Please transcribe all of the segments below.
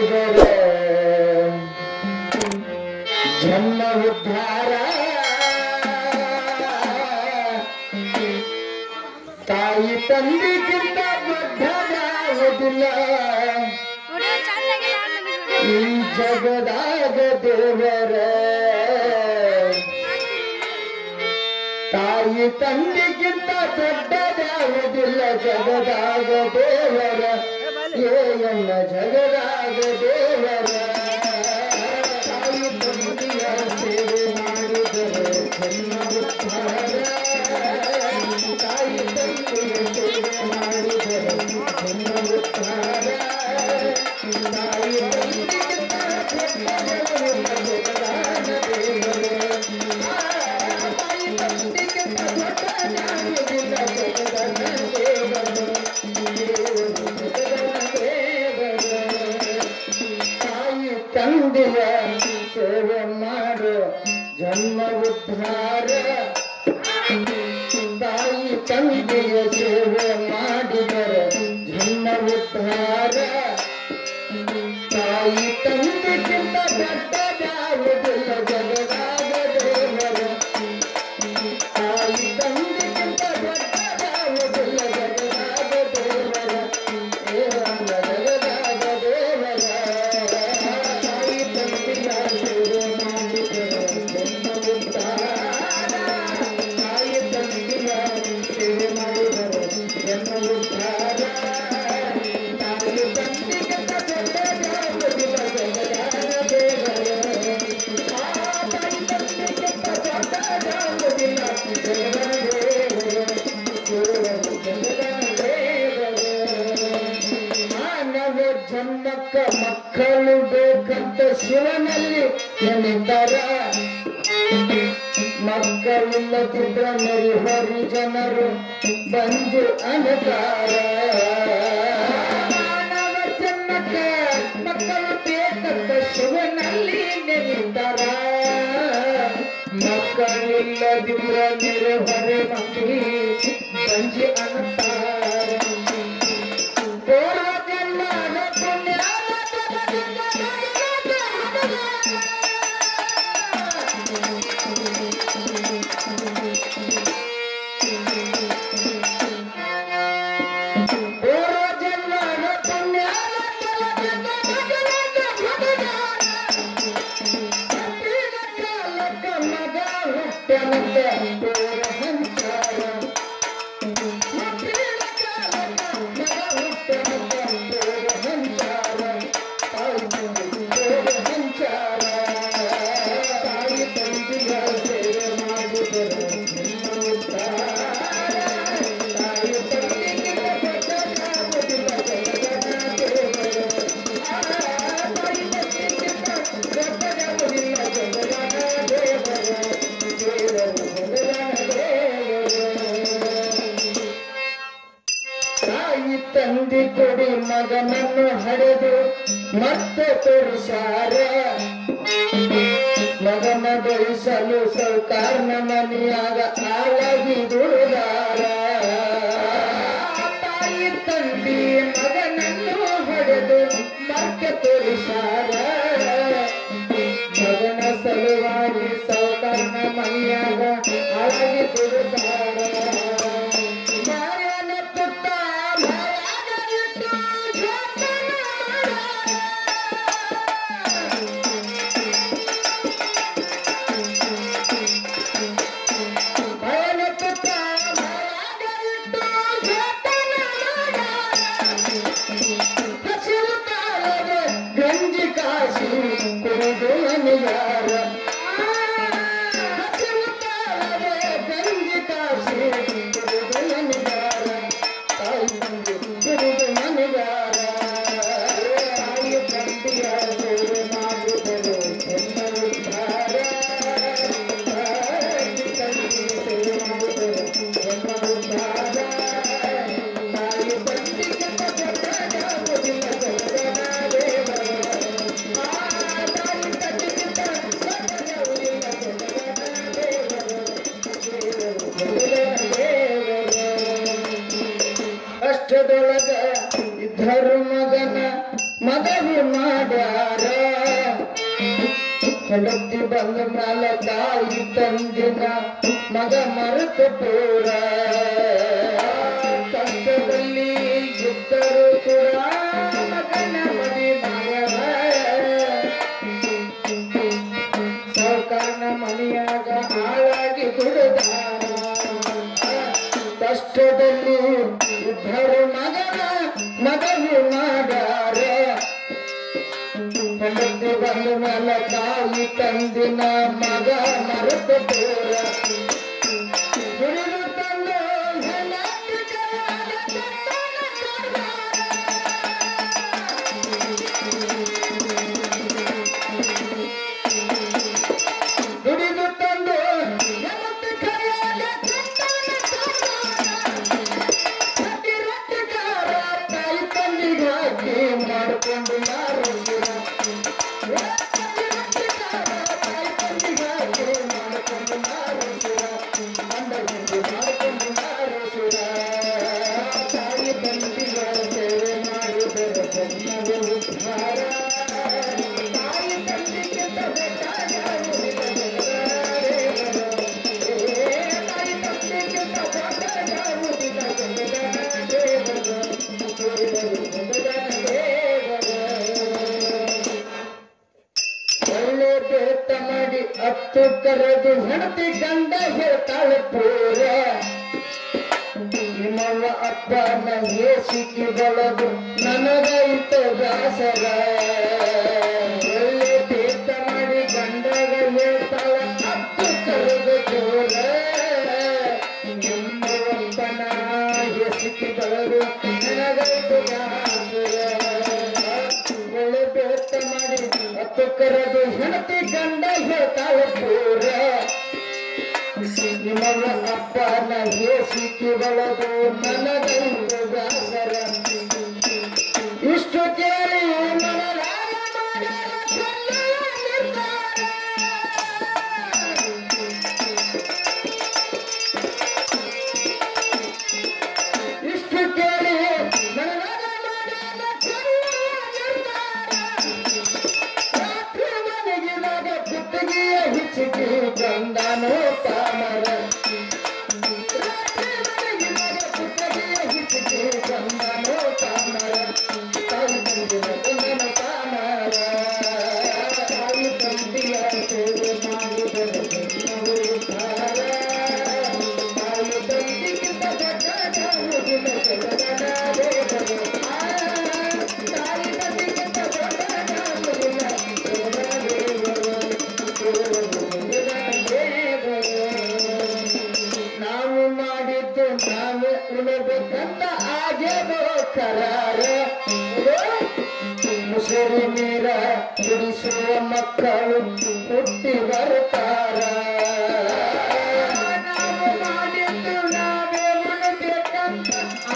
ಮಾಡಿದರೆ ಜನ್ಮ ಉದ್ಧಾರ ತಾಯಿ ತಂದೆಗಿಂತ ದೊಡ್ಡದಾಗುವುದಿಲ್ಲ ಈ ಜಗದಾಗ ದೇವರ ತಾಯಿ ತಂದೆಗಿಂತ ದೊಡ್ಡದಾಗುವುದಿಲ್ಲ ಜಗದಾಗ ದೇವರ ಏಯನ್ನ ಜಗದಾಗ ದೇವರ ತಾಯಿ ತಂದೆಯ ಸೇವೆ ಮಾಡಿದರೆ ಜನ್ಮ ಉದ್ಧಾರ ತಾಯಿ ತಂದೆಯ ಸೇವೆ ಮಾಡಿದರೆ ಜನ್ಮ ಉದ್ಧಾರ ತಾಯಿ ತಂದೆಗಿಂತ ದೊಡ್ಡದಾಗುವುದಿಲ್ಲ ಜಗದಾಗ ದೇವರ ತಾಯಿ ತಂದೆಗಿಂತ ದೊಡ್ಡದಾಗುವುದಿಲ್ಲ ಜಗದಾಗ ದೇವರ ತಂದೆಯ ಸೇವೆ ಮಾಡು ಜನ್ಮ ಉದ್ಧಾರ ತಾಯಿ ತಂದೆಯ ಸೇವೆ ಮಾಡಿದರೆ ಜನ್ಮ ಉದ್ಧಾರ ತಾಯಿ ತಂದೆಗಿಂತ ದೊಡ್ಡದಾಗುವುದಿಲ್ಲ ಜಗದಾಗ ದೇವರ ತಾಯಿ ತಂದೆಗಿಂತ ದೊಡ್ಡದಾಗುವುದಿಲ್ಲ ಜಗದಾಗ ದೇವರ ದೇವರ ಜಗದಾಗ ದೇವರ ತಾಯಿ ತಂದೆಯ ಸೇವೆ ಮಾಡಿದರೆ ಜನ್ಮ ಉದ್ಧಾರ ತಾಯಿ ತಂದೆಯ ಸೇವೆ ಮಾಡಿದರೆ ಜನ್ಮ ಉದ್ಧಾರ ತಾಯಿ ತಂದೆಗಿಂತ ದೊಡ್ಡದಾಗುವುದಿಲ್ಲ ಜಗದಾಗ ದೇವರ ತಾಯಿ ತಂದೆಗಿಂತ ದೊಡ್ಡದಾಗುವುದಿಲ್ಲ ಜಗದಾಗ ಮಾನವ ಜನ್ಮಕ್ಕ ಮಕ್ಕಳು ಬೇಕಂತ ಶಿವನಲ್ಲಿ ಎನ್ನಿದ್ದಾರ ಮಕ್ಕಳಿಲ್ಲದಿದ್ರ ನೆರೆಹೊರೆ ಜನರು ಬಂದು ಅನಕಾರ ಮಾನವ ಜನ್ಮಕ್ಕ ಮಕ್ಕಳು ಬೇಕಂತ ಶಿವನಲ್ಲಿ ನೆನೆದಾರ ಮಕ್ಕಳಿಲ್ಲದಿದ್ರ ನೆರೆಹೊರೆ ಮಂದಿ ಬಂಜಿ ಅನ್ನುತ್ತಾರೆ ಪೂರ್ವ ಜನ್ಮದ ಪುಣ್ಯ ಪೂರ್ವ ಜನ್ಮದ ಪುಣ್ಯ ಕಾಲಕ್ಕ ಮಗ ಹುಟ್ಟನಂತೆ ಪೂರ ಸಂಚಾರ ತಾಯಿ ತಂದೆಯ ಸೇವೆ ಮಾಡಿದರೆ ಜನ್ಮ ಉದ್ಧಾರ ತಾಯಿ ತಂದೆಗಿಂತ ದೊಡ್ಡದಾಗುವುದಿಲ್ಲ ಜಗದಾಗ ದೇವರ ತಾಯಿ ತಂದೆಗಿಂತ ದೊಡ್ಡದಾಗುವುದಿಲ್ಲ ಜಗದಾಗ ದೇವರ ದೇವರು ಜಗದಾಗ ದೇವರು ತಾಯಿ ತಂದೆ ಕೊಡಿ ಮಗನನ್ನು ಹಡೆದು ಮತ್ತೆ ತೋರಿಸಾರ ಮಗನ ಬೆಳೆಸಲು ಸೌಕಾರ್ನ ಮನೆಯಾಗ ಆಳಗಿ ದುಡಿದಾರ ತಾಯಿ ತಂದೆ ಮಗನನ್ನು ಹೊಡೆದು ಮತ್ತೆ ತೋರಿಸಾರ ಮಗನ ಸಲುವಾಗಿ ಸೌಕಾರ್ನ ಮನೆಯಾಗ ಆಳಗಿ ದುಡಿದಾರ ಗಂಜಿ ಮಾಡ್ಯಾರ ಹೆಂಡತಿ ಬಂದ ಮ್ಯಾಲ ತಾಯಿ ತಂದಿನ ಮಗ ಮರೆತು ಪೂರ ಕಷ್ಟದಲ್ಲಿ ಇದ್ದರು ಕೂಡ ಮಗನ ಮದಿ ಸಾವುಕಾರನ ಮನೆಯಾಗ ಹಾಳಾಗಿ ದುಡಿದಾರ ಕಷ್ಟದಲ್ಲಿ ಇದ್ದರು ಮಗನ ಮಗನು ಮಾಡ್ಯಾರ ಹೆಂಡತಿ ಬಂದ ಮೇಲೆ ತಾಯಿ ತಂದಿನ ಮಗ ಮರೆತು ಪೂರ ದುಡಿದು ತಂದು ದುಡಿದು ತಂದು ತಾಯಿ ತಂದಿಗೆ ಹಾಕಿ ಮಾಡಿಕೊಂಡು ಯಾರು ತಾಯಿ ತಂದಿಗ ಸೇವೆ ಮಾಡಿದರೆ ತಾಯಿ ತಂದಿಗೆ ಒಳ್ಳೆ ಬೇತ ಮಾಡಿ ಹತ್ತು ಕರೆದು ಹೆಂಡತಿ ಗಂಡ ಹೇಳ್ತಾಳೆ ಪೂರ ನಿಮ್ಮವ್ವ ಅಪ್ಪನ ಏಸಿಕ್ಕಿ ಬಳದು ನನಗೈತ ಬ್ಯಾಸರ ಒಳ್ಳೆ ಬೇತ ಮಾಡಿ ಗಂಡಗ ಹೇಳ್ತಾಳ ಹತ್ತು ಕರೆದು ಜೋರ ನಿಮ್ಮವ್ವಪ್ಪನ ಏಸಿಕ್ಕಿ ಬಳದು ನನಗೈತ ಬ್ಯಾಸರ ಒಳ್ಳೆ ಬೇತ ಮಾಡಿ ಹತ್ತು ಕರೆದು ಹೆಂಡತಿ ಗಂಡ ಹೇಳ್ತಾಳ ಪೂರ ನಿಮ್ಮವ್ವ ಅಪ್ಪನ ಏಸಿಕ್ಕಿ ಬಳದು ನನಗೈತ ಬ್ಯಾಸರ ಇಷ್ಟು ಕೇಳಿ ಇಷ್ಟು ಕೇಳಿ ರಾತ್ರಿ ಮನೆಗಿನಾಗ ಕುತ್ತಿಗೆಯ ಹಿಚ್ಚಿಗೆ ಬಂದಾನೋ ಪಾಮರ ರಾತ್ರಿ ಮನೆಗಿನಾಗ ಕುತ್ತಿಗೆಯ ಹಿಚ್ಚಿಗೆ ಬಂದಾನೋ ಪಾಮರ ತಾಯಿ ತಂದಿನ ಕುಂದನ ಪಾಮರ ತಾಯಿ ತಂದಿಯ ಸೇವೆ ಮಾಡಿದರೆ ಉದ್ಧಾರ ತಾಯಿ ತಂದಿಗೆ ತಾಯಿ ತಂದಿಗೆ ನಾವು ಮಾಡಿದ್ದು ನಾವೇ ಉಣಬೇಕಂತ ಆಗ್ಯದೋ ಕರಾರ ಮುಸುರಿ ನೀರ ಕುಡಿಸುವ ಮಕ್ಕಳು ಹುಟ್ಟಿ ಬರ್ತಾರ ನಾವು ಮಾಡಿದ್ದು ನಾವೇ ಉಣಬೇಕಂತ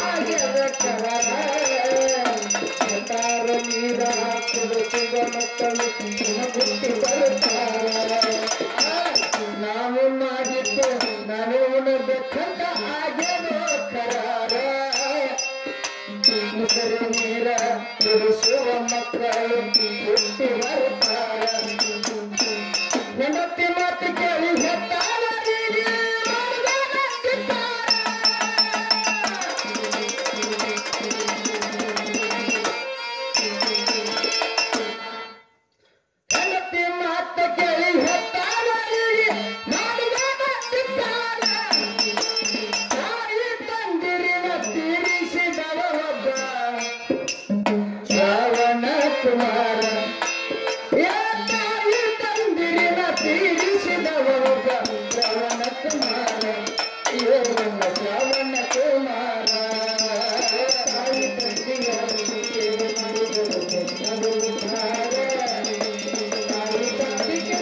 ಆಗ್ಯದ ಕರಾರ ನೀರ ಕುಡಿಸುವ ಮಕ್ಕಳು ಹುಟ್ಟಿ ಬರ್ತಾರ ನಾವು ಮಾಡಿದ್ದು ನಾನು ಉಣಬೇಕಂತ ಆಗ್ಯದೋ ಕರಾರ ಮುಸುರಿ ನೀರ ಕುಡಿಸುವ ಮಕ್ಕಳು ಹುಟ್ಟಿ ಬರ್ತಾರ ಹೆಂಡತಿ ಮಾತು ಕೇಳಿ ಹೆತ್ತಾರ ಹೆಂಡತಿ ಮಾತು ಕೇಳಿ ಹೆತ್ತಾರ ತಾಯಿ ತಂದಿರಿನ ತೀರಿಸಿದವ ಒಬ್ಬ ಶ್ರಾವಣ ಕುಮಾರ ತಾಯಿ ತಂದಿರಿನ ತೀರಿಸಿದವ ಒಬ್ಬ ಶ್ರಾವಣ ಕುಮಾರ ಇವರನ್ನ ಶ್ರಾವಣ ಕುಮಾರ ತಾಯಿ ತಂದಿಯ ಸೇವೆ ಮಾಡಿದರು ಉದ್ಧಾರ ತಾಯಿ ತಂದಿಗೆ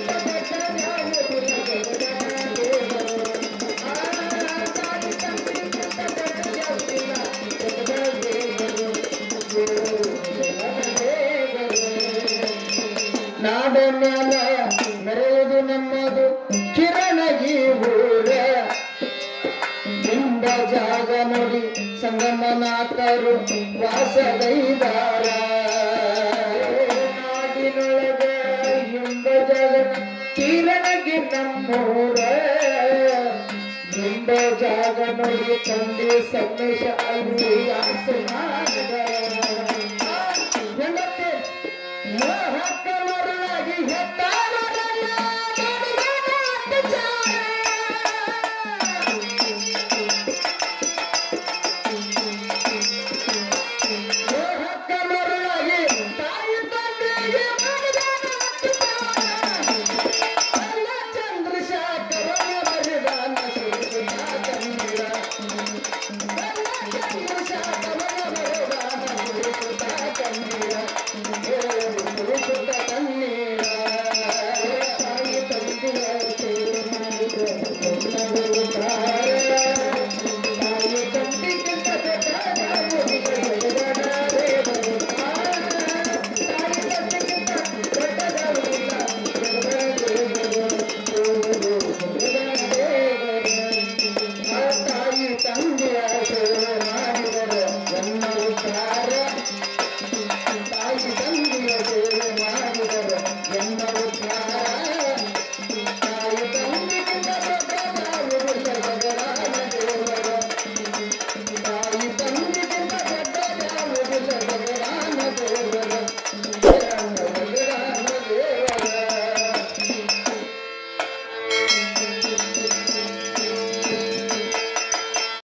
ನಾಡ ಮ್ಯಾಲ ಮೆರೆಯುವುದು ನಮ್ಮದು ಕಿರಣಗಿ ಊರ ಬಿಂಬ ಜಾಗ ನೋಡಿ ಸಂಗಮನಾಥರು ವಾಸಗೈದಾರ ನಮ್ಮೂರ ನಿಂಬ ಜಾಗ ನೋಡಿ ತಂದೆ ಸಂದೇಶ ಅಲ್ಲಿ ಆಸೆ ಮಾಡಿದ ಹಾಕಲು